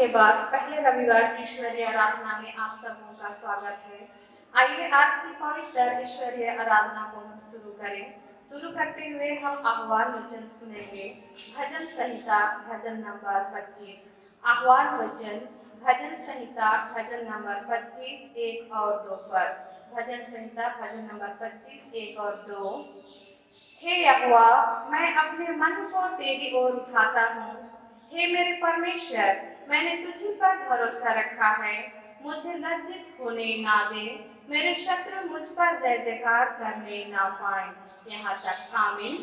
के बाद पहले रविवार की ईश्वरीय आराधना में आप सबों का स्वागत है। आइए आज की पवित्र ईश्वरीय आराधना को हम शुरू करें। शुरू करते हुए हम आह्वान वचन सुनेंगे। भजन संहिता भजन नंबर 25। आह्वान वचन भजन संहिता भजन नंबर 25 1 और 2 पर। भजन संहिता भजन नंबर 25 1 और 2। हे यहोवा, मैं अपने मन को तेरी ओर उठाता हूँ। हे मेरे परमेश्वर, मैंने तुझी पर भरोसा रखा है। मुझे लज्जित होने ना दे, मेरे शत्रु मुझ पर जय जयकार करने ना पाए। यहाँ तक आमीन।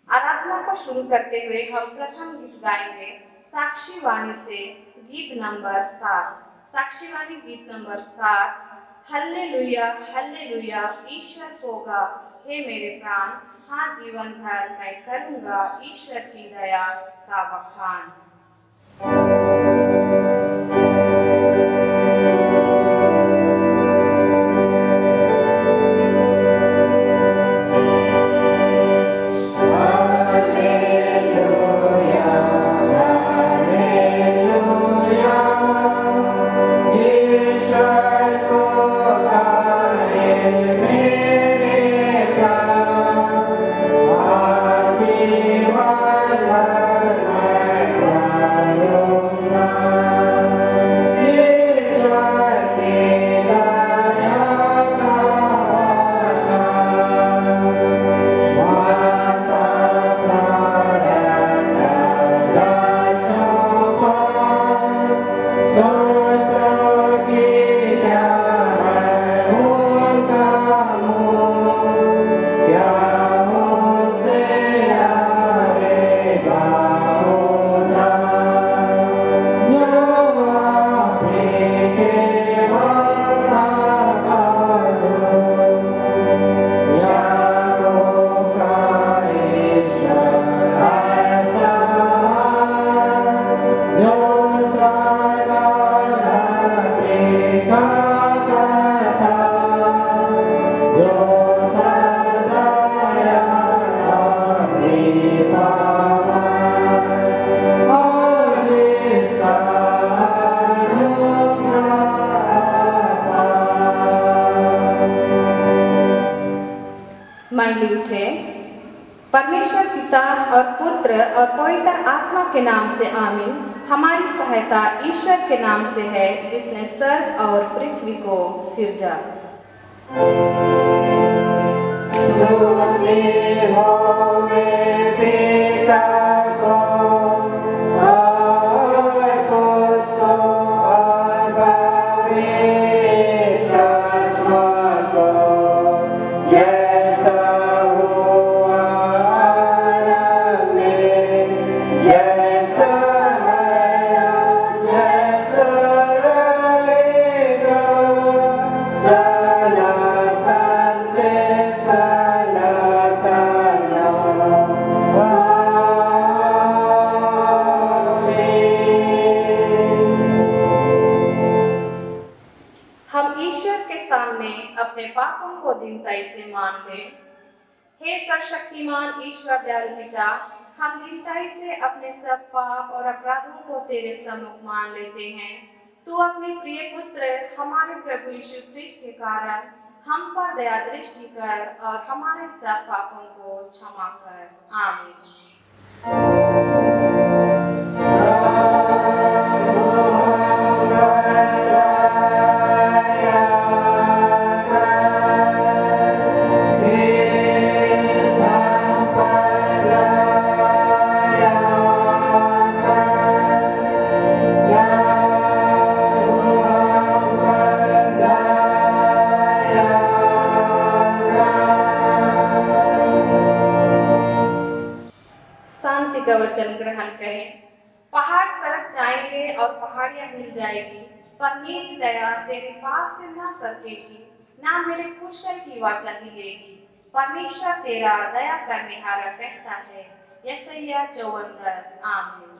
आराधना को शुरू करते हुए हम प्रथम गीत गाएंगे साक्षी वाणी से, गीत नंबर 7। साक्षी वाणी गीत नंबर 7। हल्लेलुया हल्लेलुया ईश्वर होगा, हे मेरे प्राण, हाँ जीवन भर मैं करूंगा ईश्वर की दया का बखान। मंडली उठे। परमेश्वर पिता और पुत्र और पवित्र आत्मा के नाम से आमीन। हमारी सहायता ईश्वर के नाम से है, जिसने स्वर्ग और पृथ्वी को सिरजा। अपने पापों को दीनताई से मान ले। हे सर्वशक्तिमान ईश्वर दयालु पिता, हम दीनताई से अपने सब पाप और अपराधों को तेरे सम्मुख मान लेते हैं। तू अपने प्रिय पुत्र हमारे प्रभु यीशु ख्रिस्ट के कारण हम पर दया दृष्टि कर और हमारे सब पापों को क्षमा कर। आमीन। का वचन ग्रहण करें। पहाड़ सरक जाएंगे और पहाड़ियां हिल जाएगी, पर मेरी दया तेरे पास से ना सरकेगी, ना मेरे कुशल की वाचा हिलेगी। परमेश्वर तेरा दया करने हारा कहता है। यशायाह 54:10। आमीन।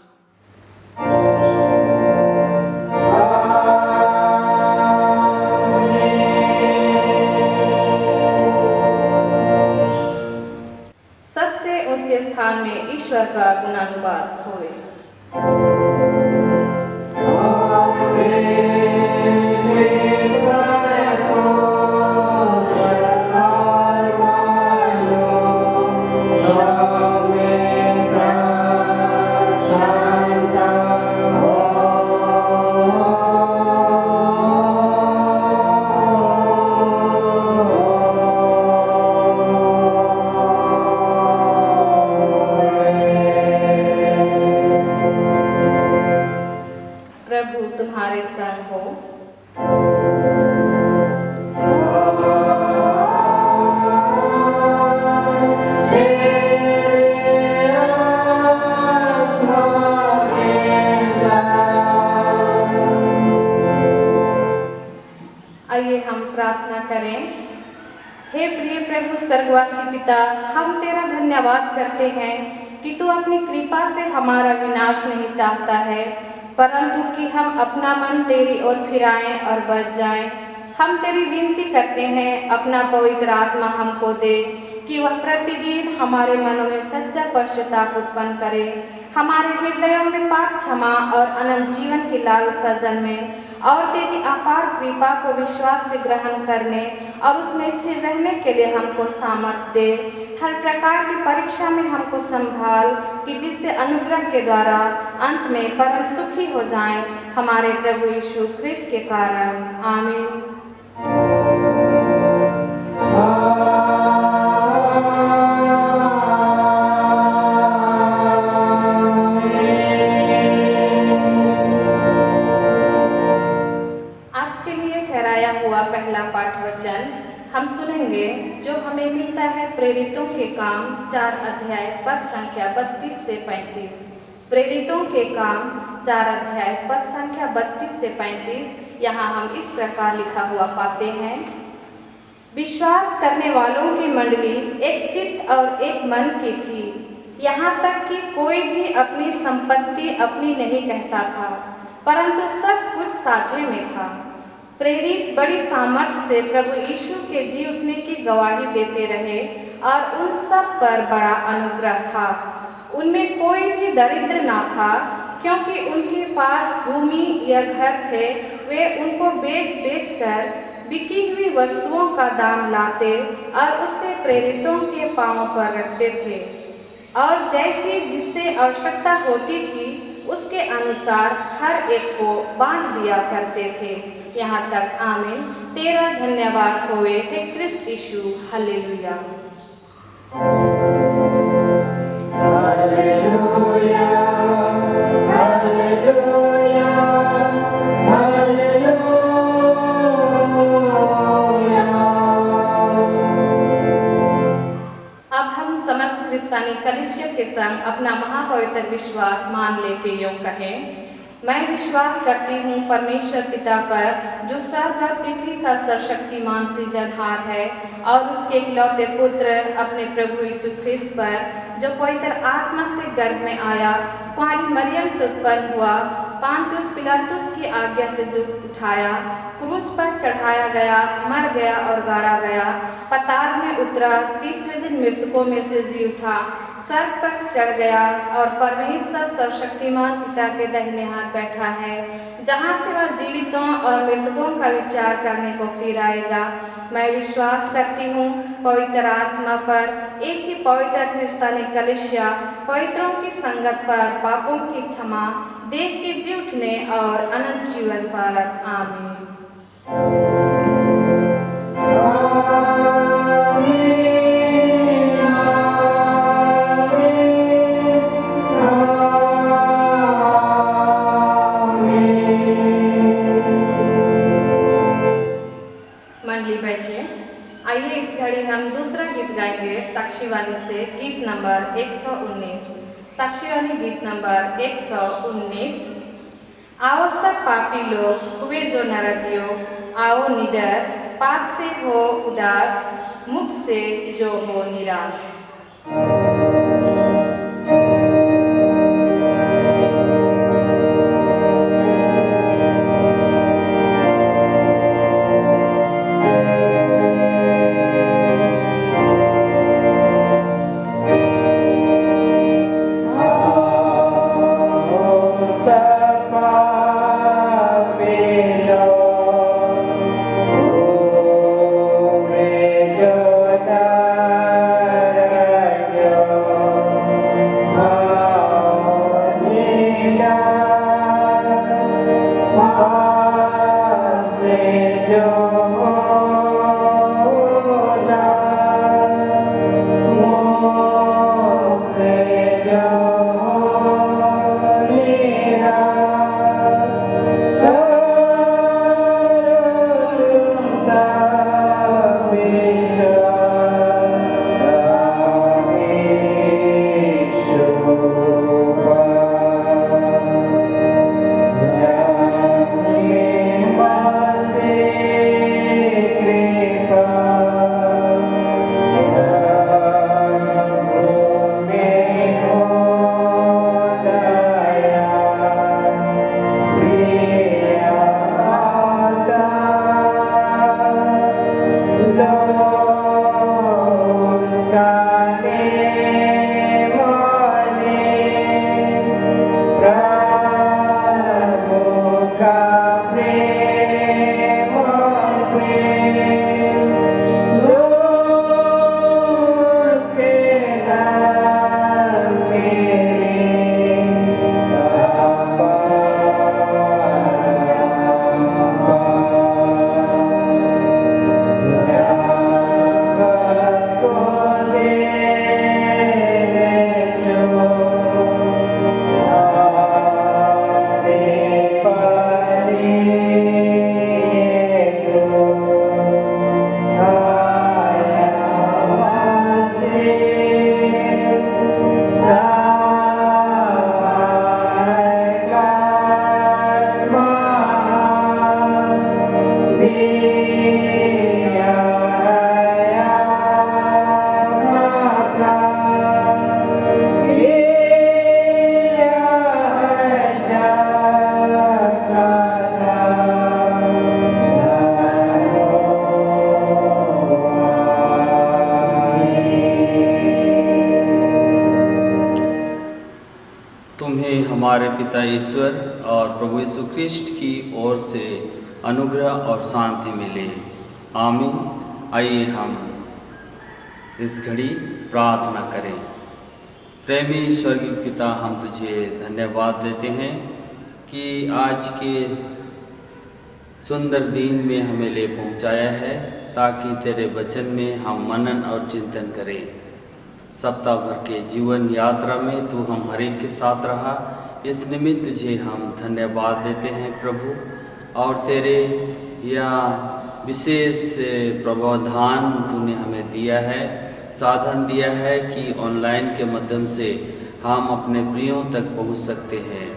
सबसे ऊंचे स्थान में ईश्वर का गुणानुवाद होए। करें। हे प्रिय प्रभु स्वर्गवासी पिता, हम तेरा धन्यवाद करते हैं कि तू अपनी कृपा से हमारा विनाश नहीं चाहता है, परंतु कि हम अपना मन तेरी ओर फिराएं और बच जाएं। हम तेरी विनती करते हैं, अपना पवित्र आत्मा हमको दे कि वह प्रतिदिन हमारे मनों में सच्चा पश्चाताप उत्पन्न करे, हमारे हृदयों में पाप क्षमा और अनंत जीवन की लालसा जन्मे और तेरी अपार कृपा को विश्वास से ग्रहण करने और उसमें स्थिर रहने के लिए हमको सामर्थ्य दे। हर प्रकार की परीक्षा में हमको संभाल कि जिससे अनुग्रह के द्वारा अंत में परम सुखी हो जाएं, हमारे प्रभु यीशु ख्रिस्ट के कारण। आमीन। आज के लिए ठहराया हुआ पहला पाठ वचन हम सुनेंगे, जो हमें मिलता है प्रेरितों के काम 4 अध्याय पद संख्या 32 से 35। प्रेरितों के काम 4 अध्याय पद संख्या 32 से 35। यहाँ हम इस प्रकार लिखा हुआ पाते हैं, विश्वास करने वालों की मंडली एक चित्त और एक मन की थी, यहाँ तक कि कोई भी अपनी संपत्ति अपनी नहीं कहता था, परंतु सब कुछ साझे में था। प्रेरित बड़ी सामर्थ्य से प्रभु यीशु के जी उठने की गवाही देते रहे और उन सब पर बड़ा अनुग्रह था। उनमें कोई भी दरिद्र ना था, क्योंकि उनके पास भूमि या घर थे। वे उनको बेच कर बिकी हुई वस्तुओं का दाम लाते और उससे प्रेरितों के पांवों पर रखते थे, और जैसी जिससे आवश्यकता होती थी उसके अनुसार हर एक को बांट दिया करते थे। यहाँ तक आमीन। तेरा धन्यवाद होवे हे कृष्ण यीशु। हालेलुया। Hallelujah, hallelujah, hallelujah. अब हम समस्त क्रिस्तानी कलीसिया के संग अपना महापवित्र विश्वास मान ले के यूं कहें, मैं विश्वास करती हूँ परमेश्वर पिता पर, जो स्वर्ग और पृथ्वी का सर्वशक्तिमान सृजनहार है, और उसके इकलौते पुत्र अपने प्रभु यीशु ख्रिस्त पर, जो पवित्र आत्मा से गर्भ में आया, कुंवारी मरियम से उत्पन्न हुआ, पांतुस पिलातुस की आज्ञा से दुख उठाया, क्रूस पर चढ़ाया गया, मर गया और गाड़ा गया, पाताल में उतरा, तीसरे दिन मृतकों में से जी उठा, स्वर्ग पर चढ़ गया और परमेश्वर सर्वशक्तिमान पिता के दाहिने हाथ बैठा है, जहाँ से वह जीवितों और मृतकों का विचार करने को फिर आएगा। मैं विश्वास करती हूँ पवित्र आत्मा पर, एक ही पवित्र क्रिस्तानी कलीसिया, पवित्रों की संगत पर, पापों की क्षमा, देह के जी उठने और अनंत जीवन पर। आमीन। मंडली बैठिए। आइए इस घड़ी हम दूसरा गीत गाएंगे साक्षीवाणी से, गीत नंबर 119। साक्षीवाणी गीत नंबर 119। आओ सब पापी लोग, हुए जो नरकियो, आओ निडर, पाप से हो उदास, मुक्त से जो हो निराश। जो हमारे पिता ईश्वर और प्रभु यीशु ख्रिस्ट की ओर से अनुग्रह और शांति मिले। आमीन। आइए हम इस घड़ी प्रार्थना करें। प्रेमी स्वर्गीय पिता, हम तुझे धन्यवाद देते हैं कि आज के सुंदर दिन में हमें ले पहुंचाया है, ताकि तेरे वचन में हम मनन और चिंतन करें। सप्ताह भर के जीवन यात्रा में तू हम हर एक के साथ रहा, इस निमित्त तुझे हम धन्यवाद देते हैं प्रभु। और तेरे यह विशेष प्रावधान तूने हमें दिया है, साधन दिया है कि ऑनलाइन के माध्यम से हम अपने प्रियों तक पहुंच सकते हैं।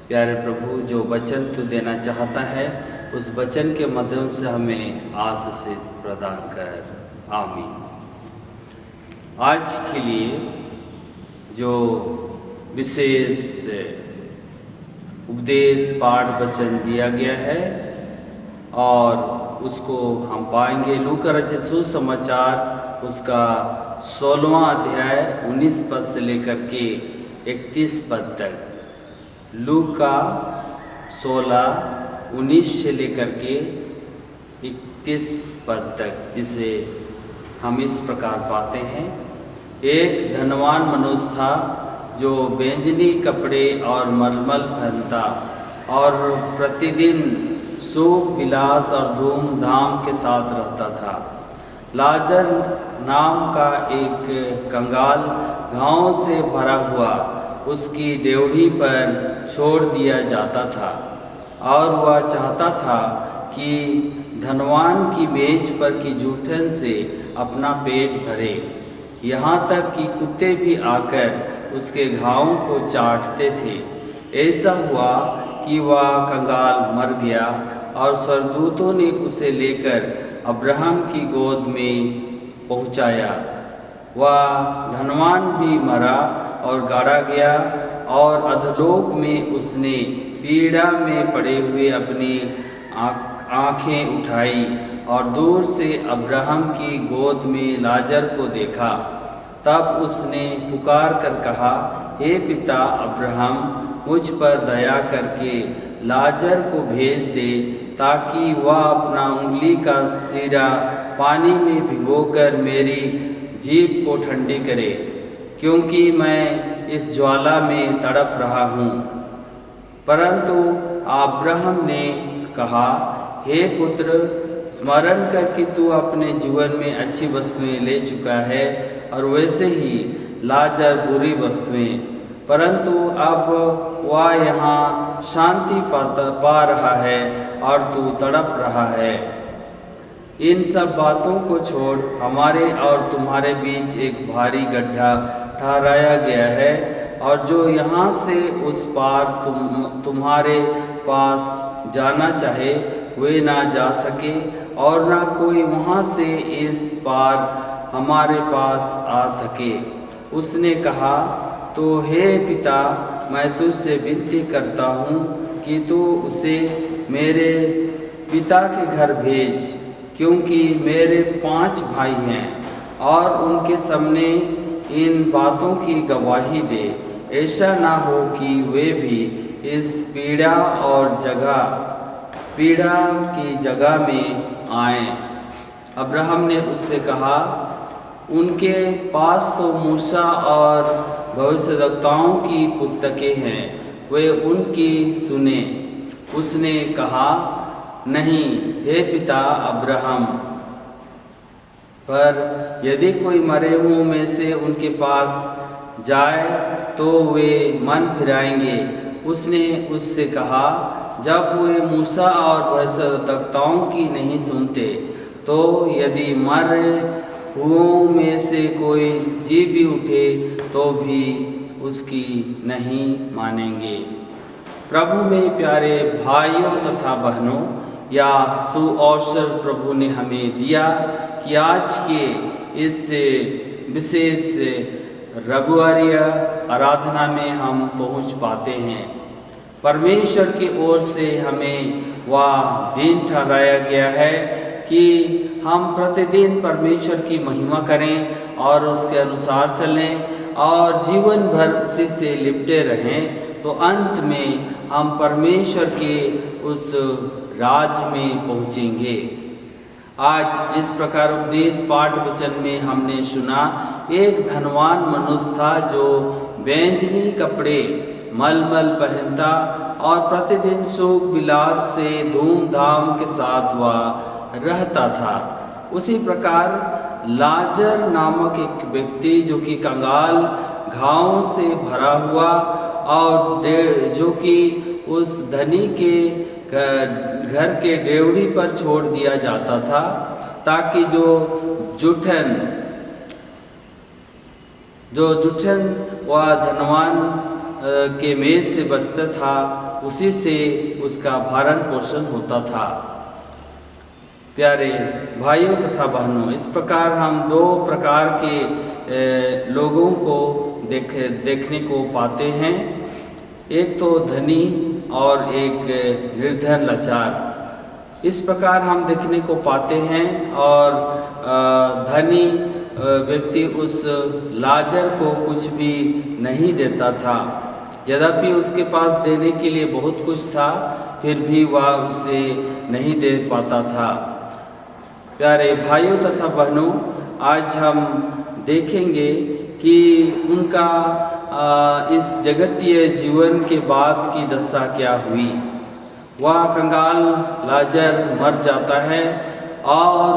प्यारे प्रभु, जो वचन तू देना चाहता है उस वचन के माध्यम से हमें आशीष प्रदान कर। आमीन। आज के लिए जो विशेष उपदेश पाठ वचन दिया गया है और उसको हम पाएंगे लूका रचित सुसमाचार उसका 16वां अध्याय 19 पद से लेकर के 31 पद तक। लूका 16:19 से लेकर के 31 पद तक, जिसे हम इस प्रकार पाते हैं। एक धनवान मनुष्य था जो बैंजनी कपड़े और मलमल पहनता और प्रतिदिन सुख विलास और धूमधाम के साथ रहता था। लाजर नाम का एक कंगाल घावों से भरा हुआ उसकी डेवढ़ी पर छोड़ दिया जाता था और वह चाहता था कि धनवान की मेज पर की जूठन से अपना पेट भरे। यहाँ तक कि कुत्ते भी आकर उसके घावों को चाटते थे। ऐसा हुआ कि वह कंगाल मर गया और स्वर्गदूतों ने उसे लेकर अब्राहम की गोद में पहुँचाया। वह धनवान भी मरा और गाड़ा गया और अधोलोक में उसने पीड़ा में पड़े हुए अपनी आँखें उठाई और दूर से अब्राहम की गोद में लाजर को देखा। तब उसने पुकार कर कहा, हे पिता अब्राहम, मुझ पर दया करके लाजर को भेज दे, ताकि वह अपना उंगली का सिरा पानी में भिगोकर मेरी जीभ को ठंडी करे, क्योंकि मैं इस ज्वाला में तड़प रहा हूँ। परंतु अब्राहम ने कहा, हे पुत्र, स्मरण कर कि तू अपने जीवन में अच्छी वस्तुएं ले चुका है और वैसे ही लाजर बुरी वस्तुएं, परंतु अब वह यहाँ शांति पा रहा है और तू तड़प रहा है। इन सब बातों को छोड़ हमारे और तुम्हारे बीच एक भारी गड्ढा ठहराया गया है, और जो यहाँ से उस पार तुम्हारे पास जाना चाहे वे ना जा सके, और ना कोई वहाँ से इस पार हमारे पास आ सके। उसने कहा, तो हे पिता, मैं तुझसे विनती करता हूँ कि तू उसे मेरे पिता के घर भेज, क्योंकि मेरे 5 भाई हैं और उनके सामने इन बातों की गवाही दे। ऐसा ना हो कि वे भी इस पीड़ा की जगह में आएं। अब्राहम ने उससे कहा, उनके पास तो मूसा और भविष्यद्वक्ताओं की पुस्तकें हैं, वे उनकी सुने। उसने कहा, नहीं हे पिता अब्राहम, पर यदि कोई मरे हुओं में से उनके पास जाए तो वे मन फिराएंगे। उसने उससे कहा, जब वे मूसा और भविष्यद्वक्ताओं की नहीं सुनते, तो यदि मरे हुओं में से कोई जी भी उठे तो भी उसकी नहीं मानेंगे। प्रभु में प्यारे भाइयों तथा बहनों, या सुअवसर प्रभु ने हमें दिया कि आज के इस विशेष रविवारी आराधना में हम पहुंच पाते हैं। परमेश्वर की ओर से हमें वह दिन ठहराया गया है कि हम प्रतिदिन परमेश्वर की महिमा करें और उसके अनुसार चलें और जीवन भर उसी से लिपटे रहें, तो अंत में हम परमेश्वर के उस राज में पहुँचेंगे। आज जिस प्रकार उपदेश पाठ वचन में हमने सुना, एक धनवान मनुष्य था जो बैंजनी कपड़े मलमल पहनता और प्रतिदिन सुख विलास से धूमधाम के साथ वह रहता था। उसी प्रकार लाजर नामक एक व्यक्ति जो कि कंगाल घावों से भरा हुआ और जो कि उस धनी के घर के डेवढ़ी पर छोड़ दिया जाता था, ताकि जो जुठन वह धनवान के मेज से बचता था, उसी से उसका भरण पोषण होता था। प्यारे भाइयों तथा बहनों, इस प्रकार हम दो प्रकार के लोगों को देखने को पाते हैं, एक तो धनी और एक निर्धन लाचार। इस प्रकार हम देखने को पाते हैं और धनी व्यक्ति उस लाजर को कुछ भी नहीं देता था, यद्यपि उसके पास देने के लिए बहुत कुछ था, फिर भी वह उसे नहीं दे पाता था। प्यारे भाइयों तथा बहनों, आज हम देखेंगे कि उनका इस जगतीय जीवन के बाद की दशा क्या हुई। वह कंगाल लाजर मर जाता है और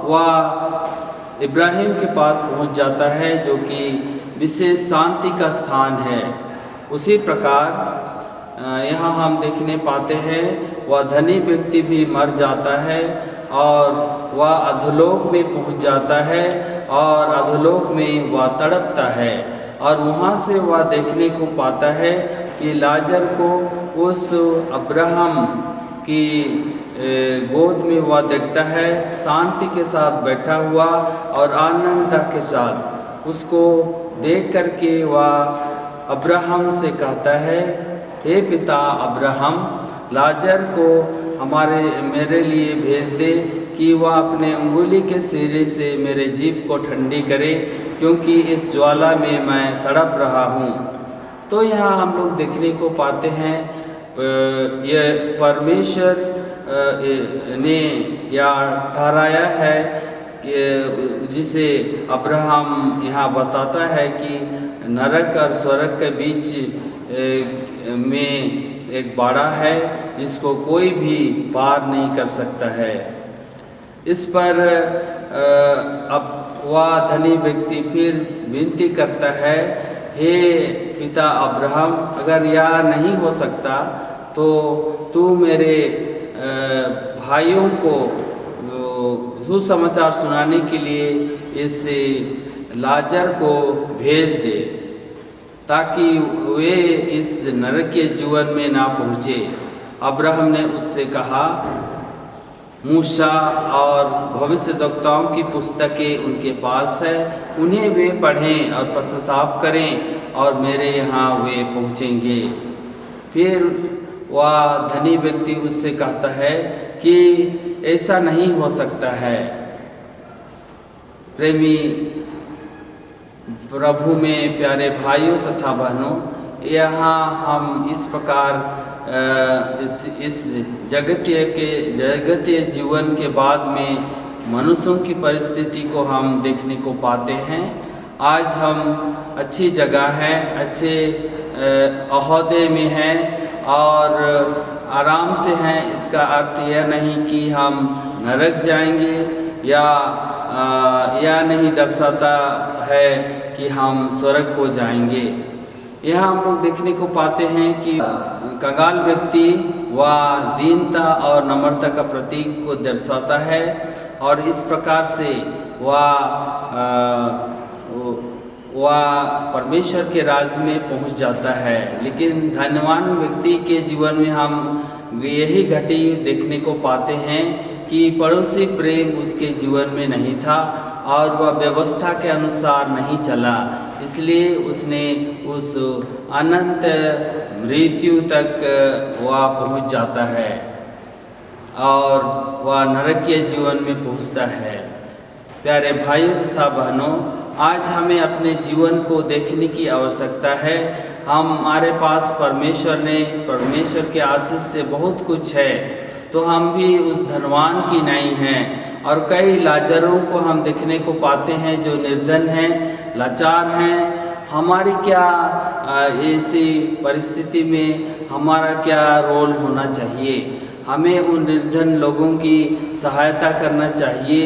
वह इब्राहिम के पास पहुंच जाता है, जो कि विशेष शांति का स्थान है। उसी प्रकार यहाँ हम देखने पाते हैं वह धनी व्यक्ति भी मर जाता है और वह अधोलोक में पहुंच जाता है और अधोलोक में वह तड़पता है, और वहाँ से वह देखने को पाता है कि लाजर को उस अब्राहम की गोद में वह देखता है, शांति के साथ बैठा हुआ और आनंदता के साथ। उसको देख करके वह अब्राहम से कहता है, हे पिता अब्राहम, लाजर को मेरे लिए भेज दे कि वह अपने उंगली के सिरे से मेरे जीभ को ठंडी करे, क्योंकि इस ज्वाला में मैं तड़प रहा हूँ। तो यहाँ हम लोग देखने को पाते हैं यह परमेश्वर ने या ठहराया है जिसे अब्राहम यहाँ बताता है कि नरक और स्वर्ग के बीच में एक बाड़ा है जिसको कोई भी पार नहीं कर सकता है। इस पर अब वह धनी व्यक्ति फिर विनती करता है, हे पिता अब्राहम, अगर यह नहीं हो सकता तो तू मेरे भाइयों को सुसमाचार सुनाने के लिए इस लाजर को भेज दे, ताकि वे इस नरकीय जीवन में ना पहुँचे। अब्राहम ने उससे कहा, मूसा और भविष्यद्वक्ताओं की पुस्तकें उनके पास है, उन्हें वे पढ़ें और पश्चाताप करें और मेरे यहाँ वे पहुँचेंगे। फिर वह धनी व्यक्ति उससे कहता है कि ऐसा नहीं हो सकता है। प्रेमी प्रभु में प्यारे भाइयों तथा बहनों, यहाँ हम इस प्रकार इस जगतीय जीवन के बाद में मनुष्यों की परिस्थिति को हम देखने को पाते हैं। आज हम अच्छी जगह हैं, अच्छे ओहदे में हैं और आराम से हैं। इसका अर्थ यह नहीं कि हम नरक जाएंगे या नहीं दर्शाता है कि हम स्वर्ग को जाएंगे। यहाँ हम लोग देखने को पाते हैं कि कंगाल व्यक्ति वह दीनता और नम्रता का प्रतीक को दर्शाता है और इस प्रकार से वह परमेश्वर के राज में पहुंच जाता है। लेकिन धनवान व्यक्ति के जीवन में हम यही घटी देखने को पाते हैं कि पड़ोसी प्रेम उसके जीवन में नहीं था और वह व्यवस्था के अनुसार नहीं चला, इसलिए उसने उस अनंत मृत्यु तक वह पहुंच जाता है और वह नरकीय जीवन में पहुंचता है। प्यारे भाइयों तथा बहनों, आज हमें अपने जीवन को देखने की आवश्यकता है हमारे पास परमेश्वर के आशीष से बहुत कुछ है, तो हम भी उस धनवान की नहीं हैं। और कई लाजरों को हम देखने को पाते हैं जो निर्धन हैं, लाचार हैं। हमारी क्या ऐसी परिस्थिति में हमारा क्या रोल होना चाहिए? हमें उन निर्धन लोगों की सहायता करना चाहिए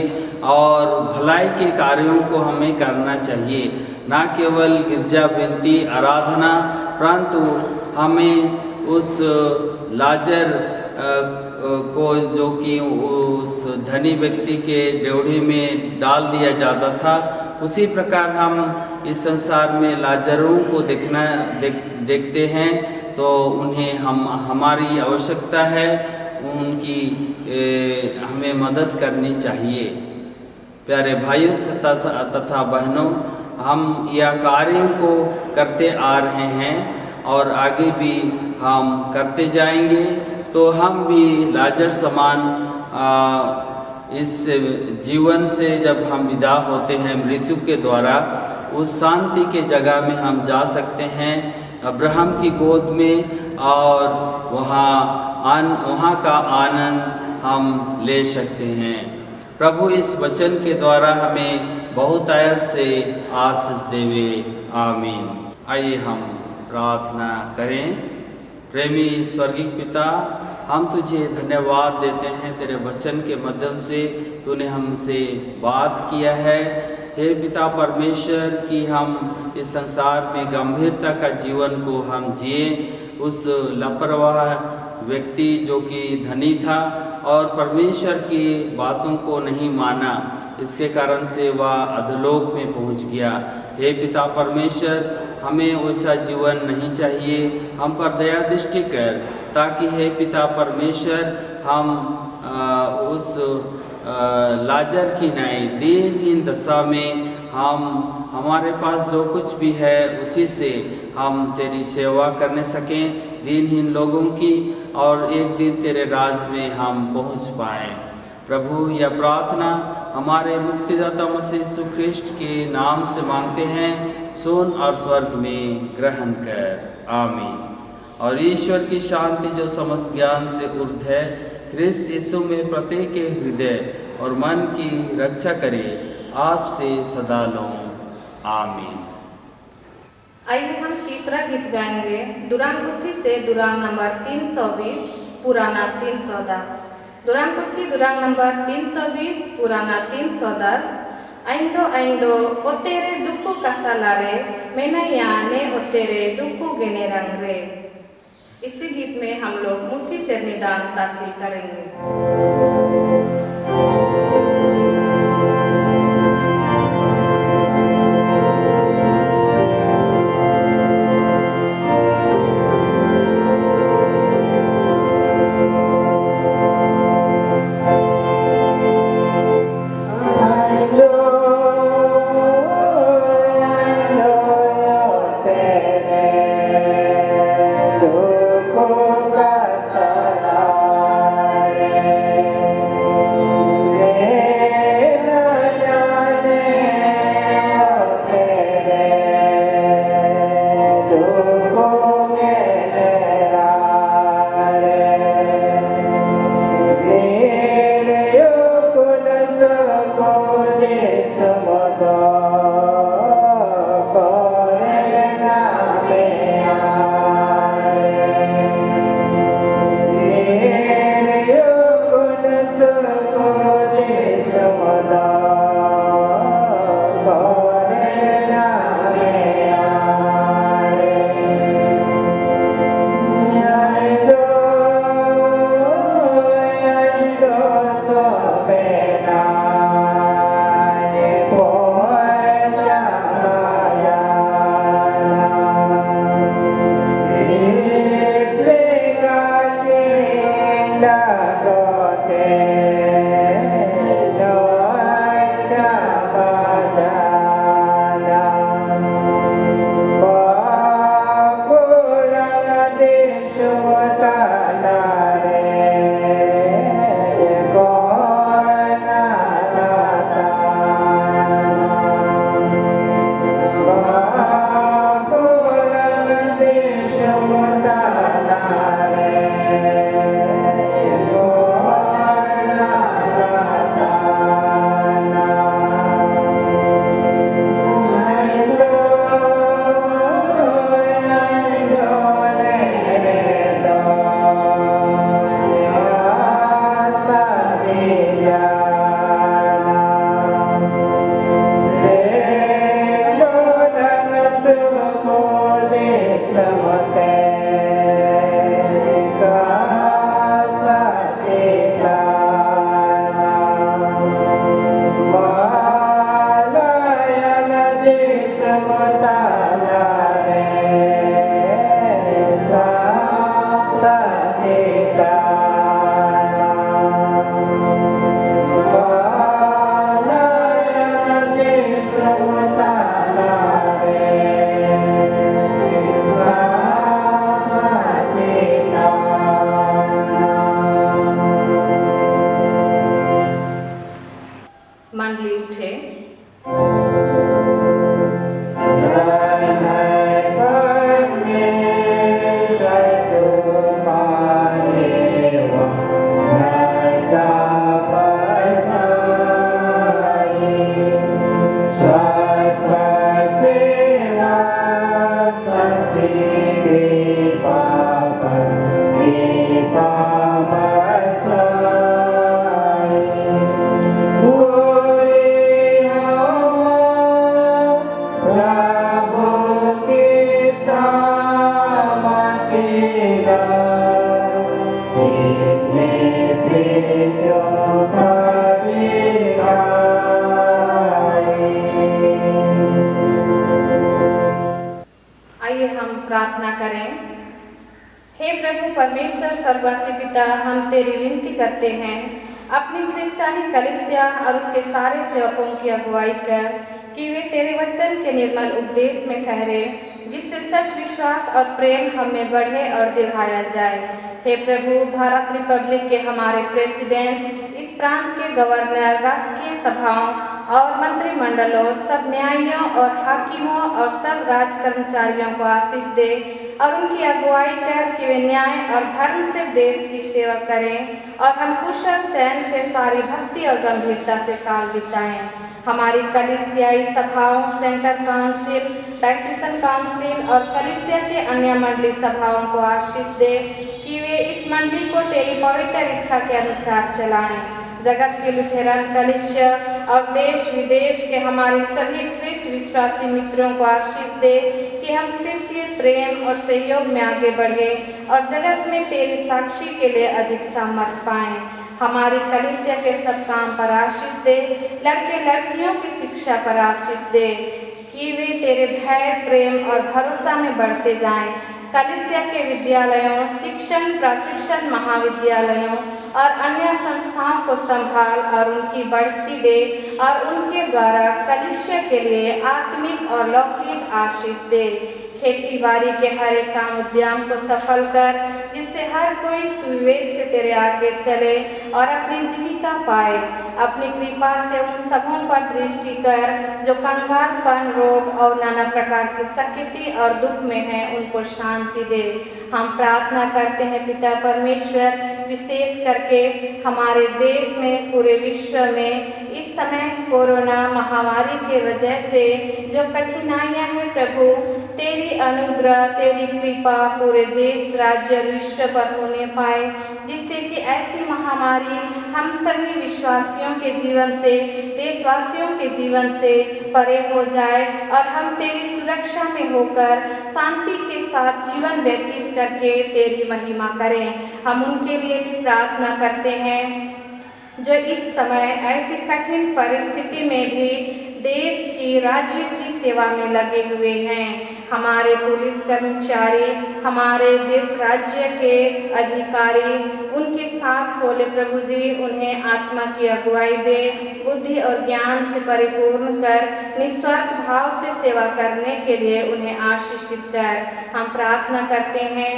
और भलाई के कार्यों को हमें करना चाहिए, ना केवल गिरजा विनती आराधना, परंतु हमें उस लाजर को जो कि उस धनी व्यक्ति के ड्योढ़ी में डाल दिया जाता था, उसी प्रकार हम इस संसार में लाजरों को देखते हैं, तो उन्हें हमारी आवश्यकता है, उनकी हमें मदद करनी चाहिए। प्यारे भाइयों तथा बहनों, हम यह कार्यों को करते आ रहे हैं और आगे भी हम करते जाएंगे, तो हम भी लाजर समान इस जीवन से जब हम विदा होते हैं मृत्यु के द्वारा, उस शांति के जगह में हम जा सकते हैं, अब्राहम की गोद में, और वहाँ का आनंद हम ले सकते हैं। प्रभु इस वचन के द्वारा हमें बहुत आयत से आशीष देवे। आमीन। आइए हम प्रार्थना करें। प्रेमी स्वर्गीय पिता, हम तुझे धन्यवाद देते हैं, तेरे वचन के माध्यम से तूने हमसे बात किया है। हे पिता परमेश्वर, कि हम इस संसार में गंभीरता का जीवन को हम जिए। उस लापरवाह व्यक्ति जो कि धनी था और परमेश्वर की बातों को नहीं माना, इसके कारण से वह अधोलोक में पहुंच गया। हे पिता परमेश्वर, हमें वैसा जीवन नहीं चाहिए, हम पर दया दृष्टि कर, ताकि हे पिता परमेश्वर हम उस लाजर की नहीं दीनहीन दशा में हमारे पास जो कुछ भी है उसी से हम तेरी सेवा करने सकें, दीनहीन लोगों की, और एक दिन तेरे राज में हम पहुंच पाएं। प्रभु, यह प्रार्थना हमारे मुक्तिदाता मसीह यीशु ख्रिस्ट के नाम से मांगते हैं, सुन और स्वर्ग में ग्रहण कर। आमीन। और ईश्वर की शांति जो समस्त ज्ञान से ऊर्ध्व है, ख्रिस्त यीशु में प्रत्येक के हृदय और मन की रक्षा करे, आपसे सदा लो। आमीन। आइए हम तीसरा गीत गाएंगे, दुरानपुथी से दुरान नंबर 320, पुराना 310। दुरानपुथी दुरान नंबर 320, पुराना 310। आइंदो आइंदो ओतेरे दुक्कू कसालारे, मैनैया ने ओतेरे दुक्कू गेने रंग रे। इसी गीत में हम लोग मुट्ठी से निदान तासी करेंगे। Boy मंडली उठे। आइए हम प्रार्थना करें। हे प्रभु परमेश्वर स्वर्गवासी पिता, हम तेरी विनती करते हैं अपनी क्रिस्टानी कलीसिया और उसके सारे सेवकों की अगुवाई कर कि वे तेरे वचन के निर्मल उपदेश में ठहरे, जिससे सच, विश्वास और प्रेम हमें बढ़े और दिलाया जाए। हे प्रभु, भारत रिपब्लिक के हमारे प्रेसिडेंट, इस प्रांत के गवर्नर, राजकीय सभाओं और मंत्रिमंडलों, सब न्यायियों और हाकिमों और सब राज कर्मचारियों को आशीष दे और उनकी अगुवाई कर कि वे न्याय और धर्म से देश की सेवा करें और हम कुशल चैन से सारी भक्ति और गंभीरता से काल बिताएं। हमारी कलीसियाई सभाओं, सेंटर काउंसिल, डायसीजन काउंसिल और कलीसिया के अन्य मंडली सभाओं को आशीष दे कि वे इस मंडली को तेरी पवित्र इच्छा के अनुसार चलाएं। जगत की लुथेरन कलीसिया और देश विदेश के हमारे सभी ख्रिस्ट विश्वासी मित्रों को आशीष दे कि हम क्रिस्तीय प्रेम और सहयोग में आगे बढ़े और जगत में तेरी साक्षी के लिए अधिक सामर्थ पाएं। हमारी कलीसिया के सब काम पर आशीष दे, लड़के लड़कियों की शिक्षा पर आशीष दे कि वे तेरे भय, प्रेम और भरोसा में बढ़ते जाएं। कलीसिया के विद्यालयों, शिक्षण प्रशिक्षण महाविद्यालयों और अन्य संस्थाओं को संभाल और उनकी बढ़ती दे और उनके द्वारा कलीसिया के लिए आत्मिक और लौकिक आशीष दे। खेती बाड़ी के हर एक काम उद्यम को सफल कर, जिससे हर कोई सुविवेक से तेरे आगे चले और अपनी जीविका पाए। अपनी कृपा से उन सबों पर दृष्टि कर जो कंगालपन, रोग और नाना प्रकार की शक्ति और दुख में है, उनको शांति दे। हम प्रार्थना करते हैं पिता परमेश्वर, विशेष करके हमारे देश में, पूरे विश्व में इस समय कोरोना महामारी के वजह से जो कठिनाइयां हैं प्रभु, तेरी अनुग्रह, तेरी कृपा पूरे देश, राज्य, विश्व पर होने पाए, जिससे कि ऐसी महामारी हम सभी विश्वासियों के जीवन से, देशवासियों के जीवन से परे हो जाए और हम तेरी सुरक्षा में होकर शांति के साथ जीवन व्यतीत करके तेरी महिमा करें। हम उनके लिए भी प्रार्थना करते हैं जो इस समय ऐसी कठिन परिस्थिति में भी देश की, राज्य की सेवा में लगे हुए हैं। हमारे पुलिस कर्मचारी, हमारे देश राज्य के अधिकारी, उनके साथ होले प्रभु जी, उन्हें आत्मा की अगुवाई दे, बुद्धि और ज्ञान से परिपूर्ण कर, निस्वार्थ भाव से सेवा करने के लिए उन्हें आशीषित कर। हम प्रार्थना करते हैं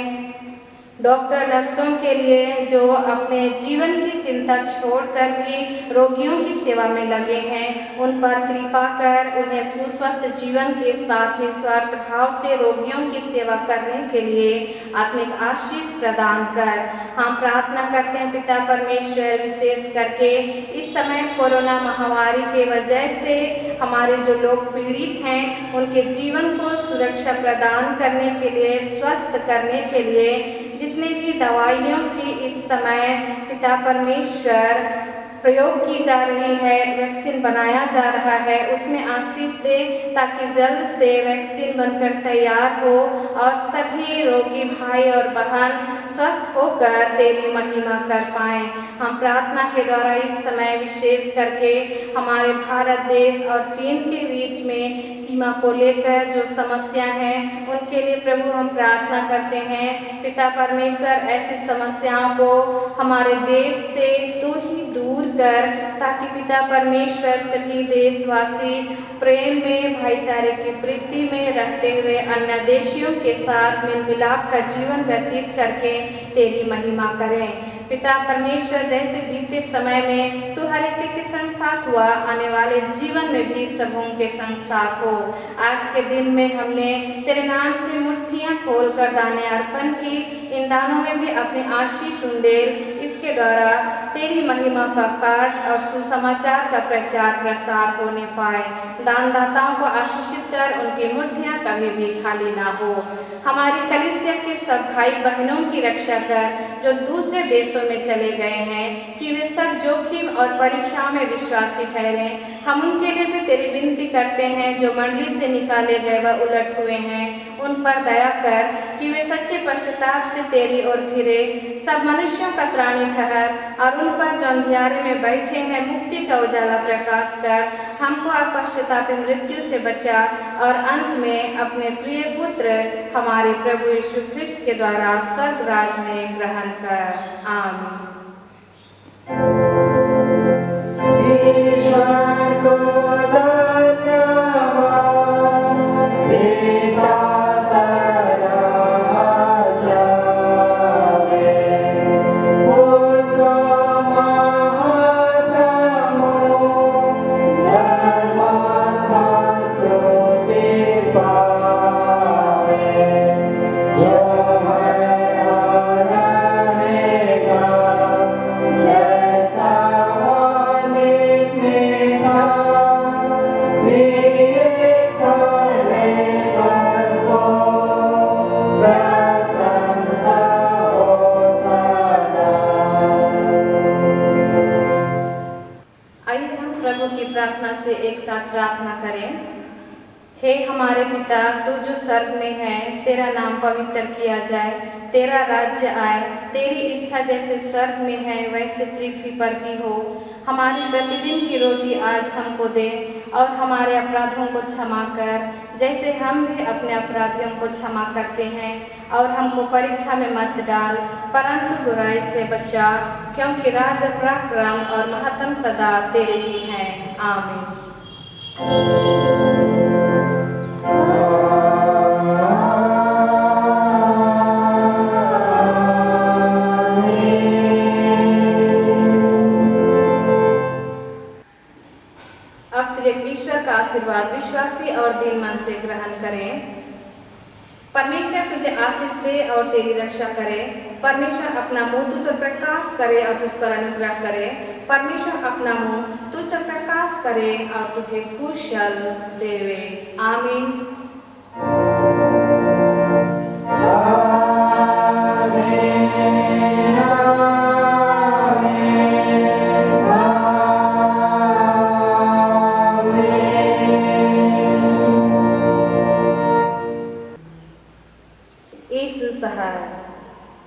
डॉक्टर नर्सों के लिए जो अपने जीवन की चिंता छोड़कर भी रोगियों की सेवा में लगे हैं, उन पर कृपा कर, उन्हें सुस्वस्थ जीवन के साथ निस्वार्थ भाव से रोगियों की सेवा करने के लिए आत्मिक आशीष प्रदान कर। हम प्रार्थना करते हैं पिता परमेश्वर, विशेष करके इस समय कोरोना महामारी के वजह से हमारे जो लोग पीड़ित हैं, उनके जीवन को सुरक्षा प्रदान करने के लिए, स्वस्थ करने के लिए जितने भी दवाइयों की इस समय पिता परमेश्वर प्रयोग की जा रही है, वैक्सीन बनाया जा रहा है, उसमें आशीष दे ताकि जल्द से वैक्सीन बनकर तैयार हो और सभी रोगी भाई और बहन स्वस्थ होकर तेरी महिमा कर पाएं। हम प्रार्थना के द्वारा इस समय विशेष करके हमारे भारत देश और चीन के बीच में सीमा को लेकर जो समस्या है, उनके लिए प्रभु हम प्रार्थना करते हैं। पिता परमेश्वर, ऐसी समस्याओं को हमारे देश से तू ही दूर कर, ताकि पिता परमेश्वर सभी देशवासी प्रेम में भाईचारे की प्रीति में रहते हुए अन्य देशियों के साथ मिल मिलाप का जीवन व्यतीत करके तेरी महिमा करें। पिता परमेश्वर, जैसे बीते समय में तू हर एक के संग साथ हुआ, आने वाले जीवन में भी सबों के संग साथ हो। आज के दिन में हमने तेरे नाम से मुट्ठियाँ खोलकर दाने अर्पण की, इन दानों में भी अपने आशीष उंडेल, इसके द्वारा तेरी महिमा का कार्य और सुसमाचार का प्रचार प्रसार होने पाए। दानदाताओं को आशीषित कर, उनकी मुट्ठियाँ कभी भी खाली ना हो। हमारी कलीसिया के सब भाई बहनों की रक्षा कर, जो दूसरे देशों में चले गए हैं, कि वे सब जोखिम और परीक्षाओं में विश्वासी ठहरे। हम उनके लिए भी तेरी विनती करते हैं, जो मंडली से निकाले गए व उलट हुए हैं, उन पर दया कर, कि वे सच्चे पश्चाताप से तेरी ओर फिरे। सब मनुष्यों का त्राणी ठहर, और उन पर जो अंधियारे में बैठे हैं मुक्ति का उजाला प्रकाश कर। हमको अपश्चातापी मृत्यु से बचा, और अंत में अपने प्रिय पुत्र हमारे प्रभु यीशु ख्रिस्ट के द्वारा स्वर्ग राज में ग्रहण कर। आमीन। ईश्वर को धन्यवाद, पिता सदा जावे, पुत्र महात्मा, धर्मात्मा स्तुति पावे, जो है और रहेगा, जैसा प्रार्थना से एक साथ प्रार्थना करें। हे हमारे पिता, तू जो स्वर्ग में है, तेरा नाम पवित्र किया जाए, तेरा राज्य आए, तेरी इच्छा जैसे स्वर्ग में है वैसे पृथ्वी पर भी हो। हमारी प्रतिदिन की रोटी आज हमको दे, और हमारे अपराधों को क्षमा कर, जैसे हम भी अपने अपराधियों को क्षमा करते हैं, और हमको परीक्षा में मत डाल, परंतु बुराई से बचा, क्योंकि राज, पराक्रम और महत्तम सदा तेरे ही हैं। आमीन। ईश्वर का आशीर्वाद विश्वासी और दीन मन से ग्रहण करें। परमेश्वर तुझे आशीष दे और तेरी रक्षा करे। परमेश्वर अपना मुंह तुझ पर प्रकाश करे और तुझ पर अनुग्रह करे। परमेश्वर अपना मुंह तुझ पर प्रकाश करे और तुझे कुशल देवे। आमीन। यीशु सहाय।